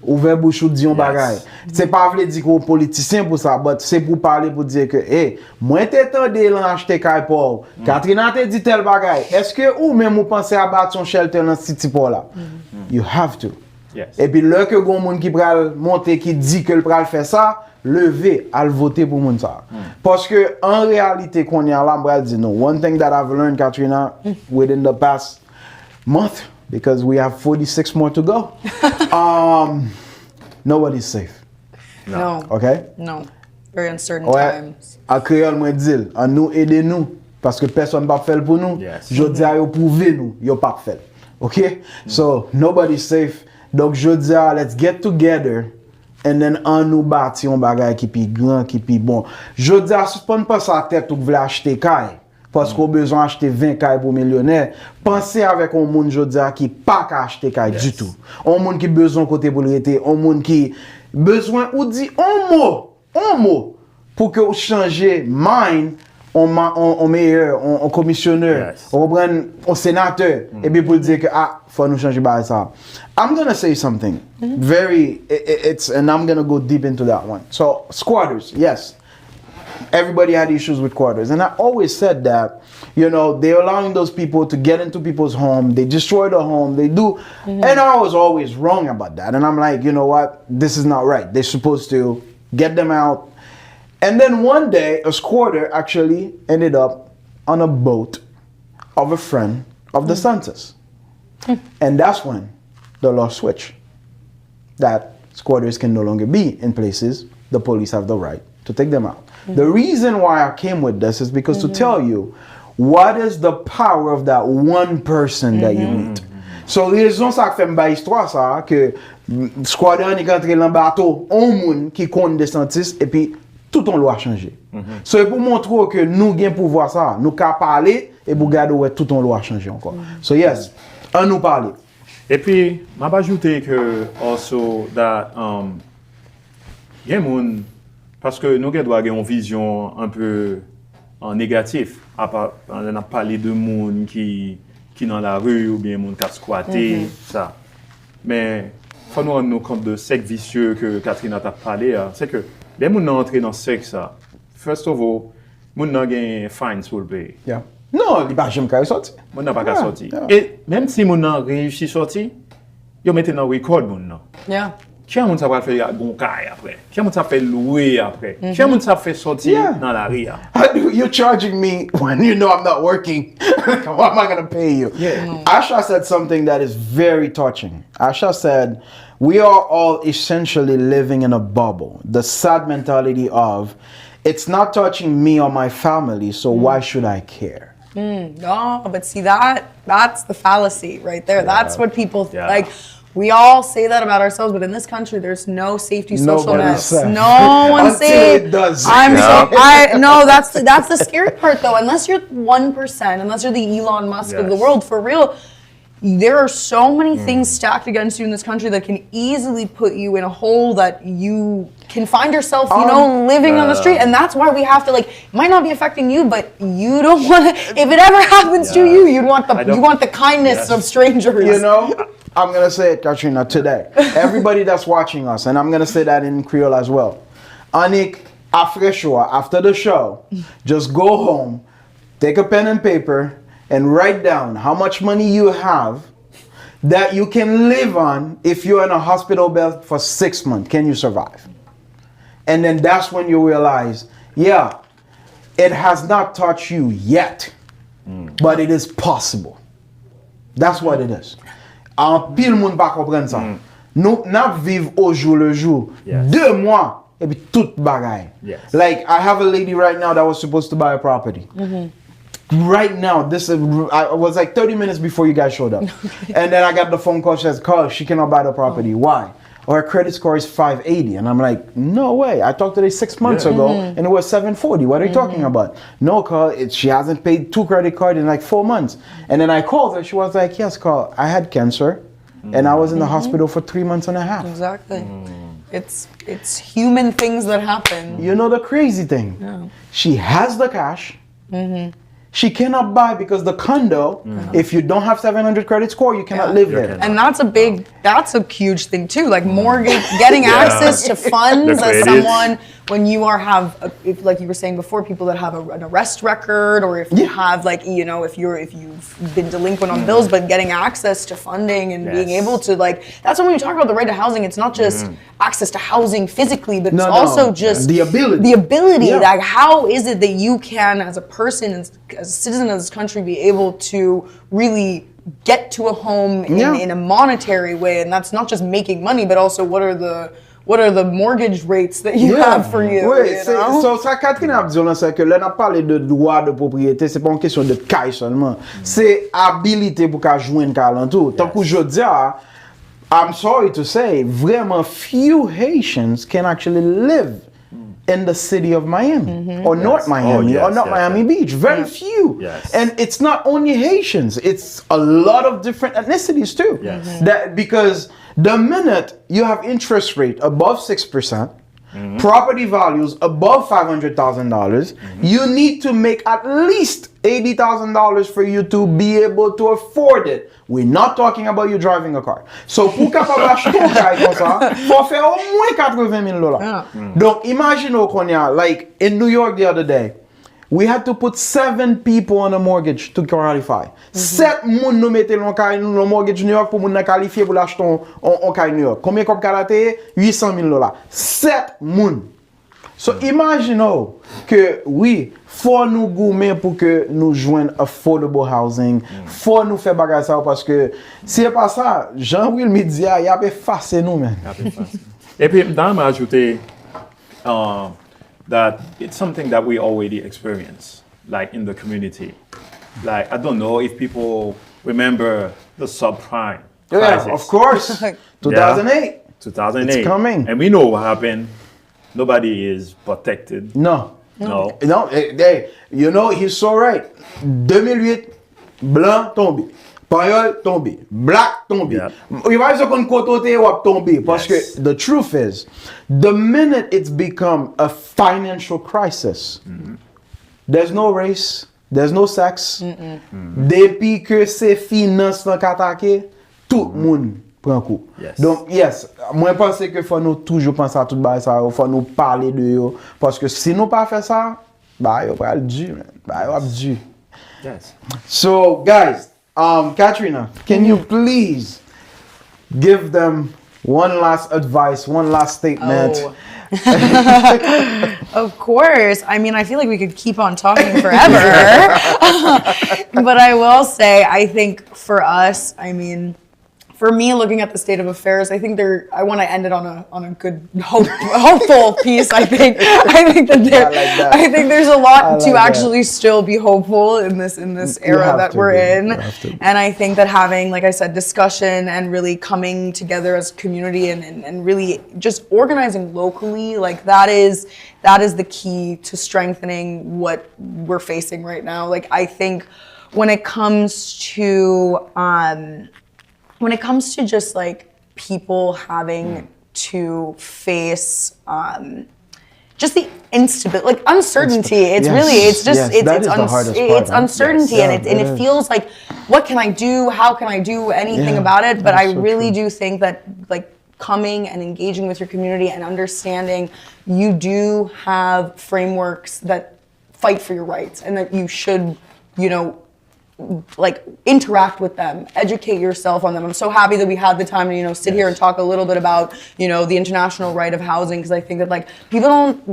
Ouvert bouche ou dire un bagage. C'est pas vle dire qu'on politicien pour ça, mais c'est pour parler pour dire que moi t'attendais là acheter Kaipor. Catherine a dit tel bagage. Est-ce que ou même vous pensez à battre son shelter dans city pour là? You have to. Yes. Et puis là que gon monde qui pral monter qui dit que le pral faire ça, lever à voter pour monde ça. Parce que en réalité qu'on y a là, m'bral dire non. One thing that I've learned, Katrina, within the past month, because we have 46 more to go. Nobody's safe. No. Okay? No. Very uncertain times. À créole moi dit, à nous aider nous parce que personne pas fait pour nous. Je dis à yo prouver nous, yo pas fait. Okay? So nobody's safe. Donc je dis let's get together and then on nous bâti un bagage qui pi grand, qui pi bon. Je dis suspend pas sa tête ou vous voulez acheter caille. Parce qu'on a besoin d'acheter 20 cailles pour millionnaire. Pensez avec un monde qui pas qu'à acheter caille du tout. Un monde qui besoin côté pour l'été, un monde qui besoin ou dit un mot pour que vous changez mind on meilleur, on commissionneur, on prend un sénateur et puis pour dire que faut nous changer par ça. I'm going to say something and I'm going to go deep into that one. So squatters, yes. Everybody had issues with quarters. And I always said that, they're allowing those people to get into people's home. They destroy the home. They do. And I was always wrong about that. And I'm like, you know what? This is not right. They're supposed to get them out. And then one day, a squatter actually ended up on a boat of a friend of the Santas. And that's when the law switched. That squatters can no longer be in places. The police have the right to take them out. The reason why I came with this is because to tell you what is the power of that one person that you meet. So raison ça fait m'ba histoire ça que squatter ni rentré dans bateau on monde qui compte des sentis et puis tout on loi changer. So pour montrer que nous gain pouvoir ça, nous ca parler et pour garder ouais tout on loi changer encore. So yes, on nous parler. Et puis m'a pas ajouté que also that y moun parce que nous doit avoir une vision un peu en négatif. On a parlé de monde qui dans la rue ou bien monde qui a squatté, ça. Mais il faut nous rendre compte de cercle vicieux que Catherine a parlé. C'est que les gens entrés dans ce cercle, ça. First of all, les gens ont un fine sur le pays. Yeah. Non, il n'y a pas jamais sorti. Les gens n'ont pas sorti. Et même si les gens ont réussi à sortir, ils mettent dans le record. Yeah. Qui a moun sa va faire bon caille après? Qui a moun sa fait louer après? Qui a moun sa fait sortir dans la rue? You're charging me when you know I'm not working. How am I going to pay you? Yeah. Asha said something that is very touching. Asha said, we are all essentially living in a bubble. The sad mentality of, it's not touching me or my family, so why should I care? No, but see that's the fallacy right there. That's what people like. We all say that about ourselves, but in this country, there's no safety social nets. No one's safe. It does. No, that's the scary part though. Unless you're 1%, unless you're the Elon Musk of the world, for real, there are so many things stacked against you in this country that can easily put you in a hole that you can find yourself, living on the street. And that's why we have to, it might not be affecting you, but you don't want to, if it ever happens to you, you want the kindness of strangers. You know, I'm gonna say it, Katrina, today. Everybody that's watching us, and I'm gonna say that in Creole as well. Anik, after the show, just go home, take a pen and paper, and write down how much money you have that you can live on if you're in a hospital bed for 6 months. Can you survive? And then that's when you realize, yeah, it has not taught you yet, but it is possible. That's what it is. En pile moun pa comprendre ça. Nous vivons au jour le jour. 2 mois et puis tout bagay. Yes. Like I have a lady right now that was supposed to buy a property. Right now, I was like 30 minutes before you guys showed up. And then I got the phone call, she says, Carl, she cannot buy the property. Why? Her credit score is 580. And I'm like, no way. I talked to her 6 months ago and it was 740. What are you talking about? No, Carl, she hasn't paid 2 credit cards in like 4 months. And then I called her. She was like, yes, Carl, I had cancer and I was in the hospital for 3 months and a half. Exactly. It's human things that happen. You know the crazy thing? She has the cash. She cannot buy because the condo, if you don't have 700 credit score, you cannot live there. And that's a huge thing too. Like mortgage, getting access to funds as someone when you if like you were saying before, people that have an arrest record, or if you have like, you know, if you've been delinquent on bills, but getting access to funding and being able to like, that's when you talk about the right to housing, it's not just access to housing physically, but it's also just the ability. Like how is it that you can, as a person, as a citizen of this country, be able to really get to a home in a monetary way? And that's not just making money, but also what are the mortgage rates that you have for you? Oui, you know? So ça, Catherine a dit, c'est que là, on a parlé de droit de propriété, c'est pas une question de caille seulement. C'est habilité pour qu'à joindre calentour. Tant que je dis, I'm sorry to say, vraiment few Haitians can actually live in the city of Miami or North Miami or North Miami Beach. Very few. And it's not only Haitians, it's a lot of different ethnicities too. That because the minute you have interest rate above 6%, property values above $500,000, you need to make at least $80,000 for you to be able to afford it. We're not talking about you driving a car. So pour capable acheter un car comme ça, faut faire au moins $80,000. Donc imagine qu'on y a, like in New York the other day, we had to put 7 people on a mortgage to qualify. 7 moun nous mettons le mortgage New York pour moun qualifier pour l'acheter en car New York. Combien comme qualité? $800,000. 7 moun. So imagine que oui, faut nous goumer pour que nous joignent affordable housing, faut nous faire bagage ça parce que si c'est pas ça, Jean-Will me dit, il y a effacé nous même. Et puis, dans m'a ajouté that it's something that we already experience, like in the community. Like, I don't know if people remember the subprime crisis. Yeah, of course. 2008. 2008. It's coming. And we know what happened. Nobody is protected. No. No. Hey, you know, he's so right. 2008, blanc tombé. Payol tombé. Black tombé. Il va dire qu'on côté ou tombé parce que the truth is, the minute it's become a financial crisis, there's no race, there's no sex. Depuis que c'est finance qui attaqué, tout le monde prend coup. Donc, yes, moi je pense que faut nous toujours penser à tout bas ça, faut nous parler de yo parce que si nous pas faire ça, bah yo va le dur, bah yo va dur. Yes. So, guys, Katrina, can you please give them one last advice, one last statement? Of course. I mean, I feel like we could keep on talking forever. But I will say, I think for us, I mean, for me, looking at the state of affairs, I think I want to end it on a good, hopeful piece. I think there's a lot to actually still be hopeful in this era that we're in. And I think that having, like I said, discussion and really coming together as a community and really just organizing locally, like that is the key to strengthening what we're facing right now. Like I think when it comes to just like people having to face just the instability, like uncertainty. It's Yes, really, it's just, yes, that is the hardest part, it's huh? uncertainty, Yes. and Yeah, it feels like, what can I do? How can I do anything Yeah, about it? But that's I so really true. do think that like coming and engaging with your community and understanding you do have frameworks that fight for your rights and that you should, you know, like interact with them, educate yourself on them. I'm so happy that we had the time to, you know, sit here and talk a little bit about, you know, the international right of housing, because I think that like people don't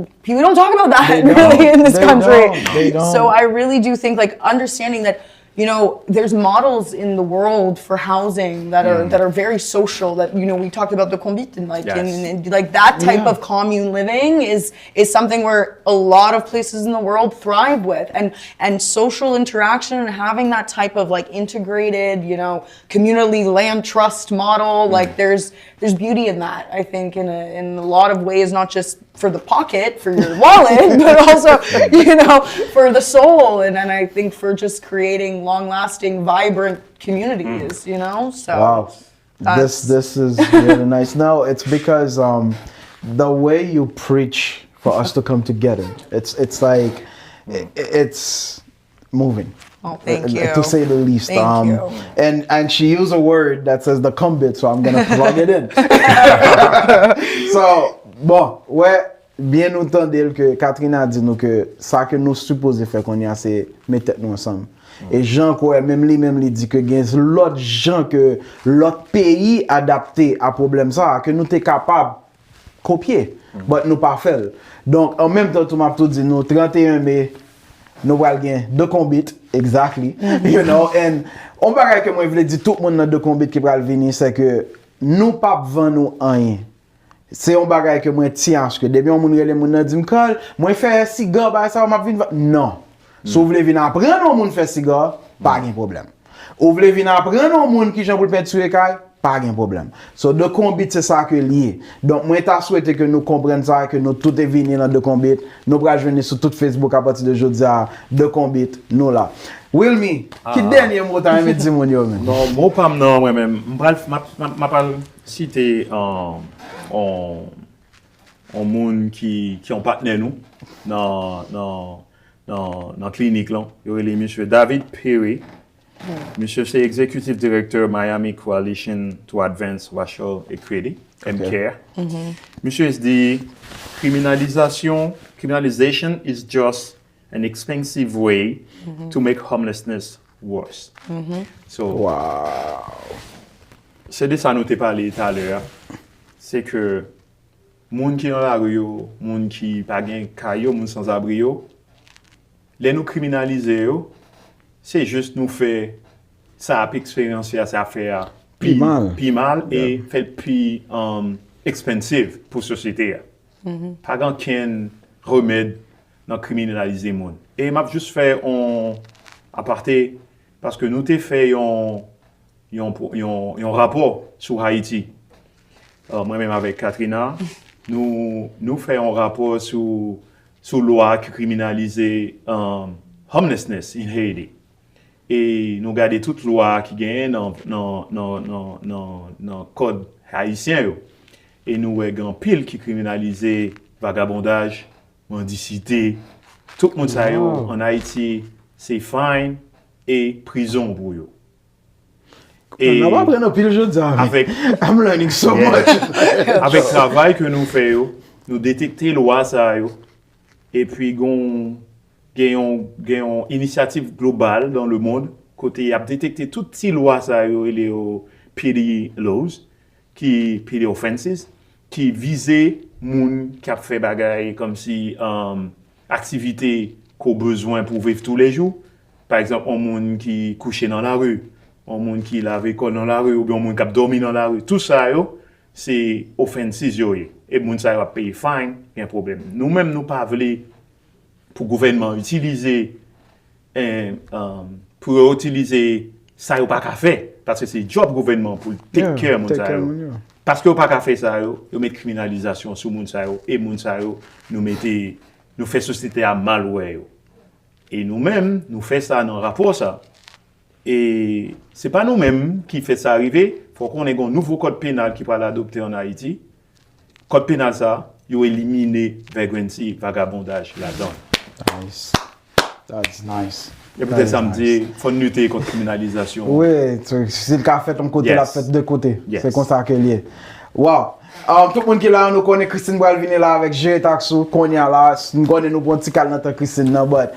talk about that really in this country. They don't. So I really do think like understanding that, you know, there's models in the world for housing that are very social, that, you know, we talked about the combit and like and like that type of commune living is something where a lot of places in the world thrive with, and social interaction and having that type of like integrated, you know, community land trust model, like there's beauty in that, I think, in a lot of ways, not just for the pocket, for your wallet, but also, you know, for the soul, and I think for just creating long-lasting, vibrant communities, you know. So Wow, this is really nice. No, it's because the way you preach for us to come together, it's like it's moving. Oh, thank you. To say the least. Thank you. And she used a word that says the combit, so I'm gonna plug it in. So bon, ouais, bien nous entendre que Catherine a dit nous que ça que nous supposons faire qu'on y a, c'est mettre tête nous ensemble. Et Jean quoi même lui dit que gain l'autre gens que l'autre pays adapté à problème ça que nous t'es capable copier, mais nous pas faire. Donc en même temps tout m'a tout dit nous 31 mai nous allons gagner deux combits exactly, you know, and on va que moi je voulais dire tout le monde dans deux combits qui va venir, c'est que nous pas vendre nous rien. C'est un bagage que moi tiens que depuis on moun relè moun dit m'call moi faire cigare ba ça m'a vinn non. Si vous voulez venir apprendre au monde faire cigare, pas de problème. Vous voulez venir apprendre au monde qui j'en pour faire sur écaille, pas de problème. So de combit c'est ça que lié. Donc moi t'a souhaité que nous comprenions ça, que nous tout est venu dans de combit. Nous va venir sur tout Facebook à partir de aujourd'hui de combit nous là. Wilmy, qui dernier mot t'as aimé dire mon yo men? Non, moi pas non moi-même. M'a pas citer on monde qui ont partenaire nous dans clinique là. Il y a monsieur David Perry. Monsieur c'est executive director Miami Coalition to Advance Racial Equity, MCARE. Monsieur dit criminalization is just an expensive way to make homelessness worse. So Wow. c'est de ça nous t'ai parlé tout à l'heure. C'est que moun qui dans la rue, moun qui pas gen kayo, moun sans abri yo, les nous criminaliser yo, c'est juste nous faire ça a expérience ça faire Plus mal. et fait plus expensive pour société. Pas grand ken remède dans criminaliser moun. Et m'a juste fait un aparté parce que nous t'ai fait un rapport sur Haïti. Moi-même avec Katrina, nous faisons un rapport sur loi qui criminalise homelessness in Haiti. Et nous regardons toute loi qui gagne dans le code haïtien. Et nous avons pile qui criminalise vagabondage, mendicité. Tout le monde sait en Haïti, c'est fine et prison pour eux. Et on va prendre pile aujourd'hui avec I'm learning so much. Avec le travail que nous faisons, nous détectons loi ça yo, et puis gagnons une initiative globale dans le monde côté a détecté toutes ces lois ça yo et les PD laws qui PD offenses qui visaient moun qui a fait bagaille comme si activité qu'on besoin pour vivre tous les jours, par exemple un moun qui couchait dans la rue, un monde qui lave école dans la rue ou bien un monde qui dormi dans la rue, tout ça yo c'est offenses yo et moun ça va payer fine, il y a un problème. Nous même nous pas voulons pour gouvernement utiliser pour utiliser ça yo pas qu'à faire parce que c'est job gouvernement pour take care moun ça yo. Parce que pas qu'à faire ça yo met criminalisation sur moun ça yo et moun ça yo nous fait société à mal ouais. Et nous-mêmes nous fait ça dans rapport ça. Et c'est pas nous-mêmes qui fait ça arriver, faut qu'on ait un nouveau code pénal qui va l'adopter en Haïti. Code pénal ça, yo éliminer vagrancy, vagabondage là-dedans. Nice. That's nice. Et peut-être ça me dit, faut lutter contre la criminalisation. Oui, c'est le cas fait d'un côté, Yes. la fait de côté. Yes. C'est comme ça que lié. Wow. Tout le monde qui est là, nous connaît Christine Boal venir là avec Jay Taxou, Konya là, nous connaissons nous bon petit cal dans Christine là, but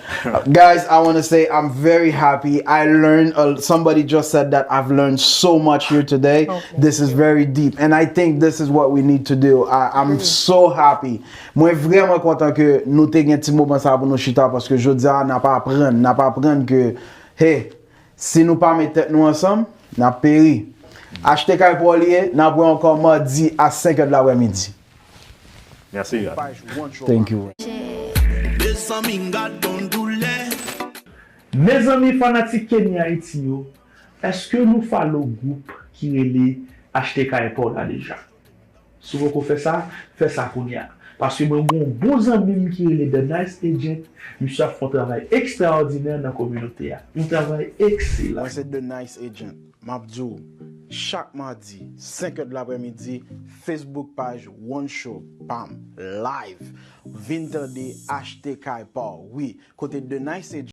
guys, I want to say I'm very happy. I learned, somebody just said that I've learned so much here today. This is very deep and I think this is what we need to do. I'm so happy. Moi vraiment content que nous t'ayons un petit moment ça pour nous chita parce que je dis n'a pas apprendre que hey, si nous pas mettre tête nous ensemble, n'a péri. Acheter Kay pour lier, n'a pas encore mardi à 5h de l'après-midi. Merci. Gars. Thank you. Mes amis fanatiques Kenya Haïti yo, est-ce que nous follow groupe qui relait acheter Kay pour là déjà? Si vous faites ça qu'on y a. Parce que moi, mon bon ami qui relait The Nice Agent, monsieur a fait un travail extraordinaire dans la communauté. Un travail excellent. Moi, c'est The Nice Agent. Mabdou, chaque mardi, 5h de l'après-midi, Facebook page One Show, bam, live. Vinter de acheter Kay Paul. Oui, côté The Nice Agent.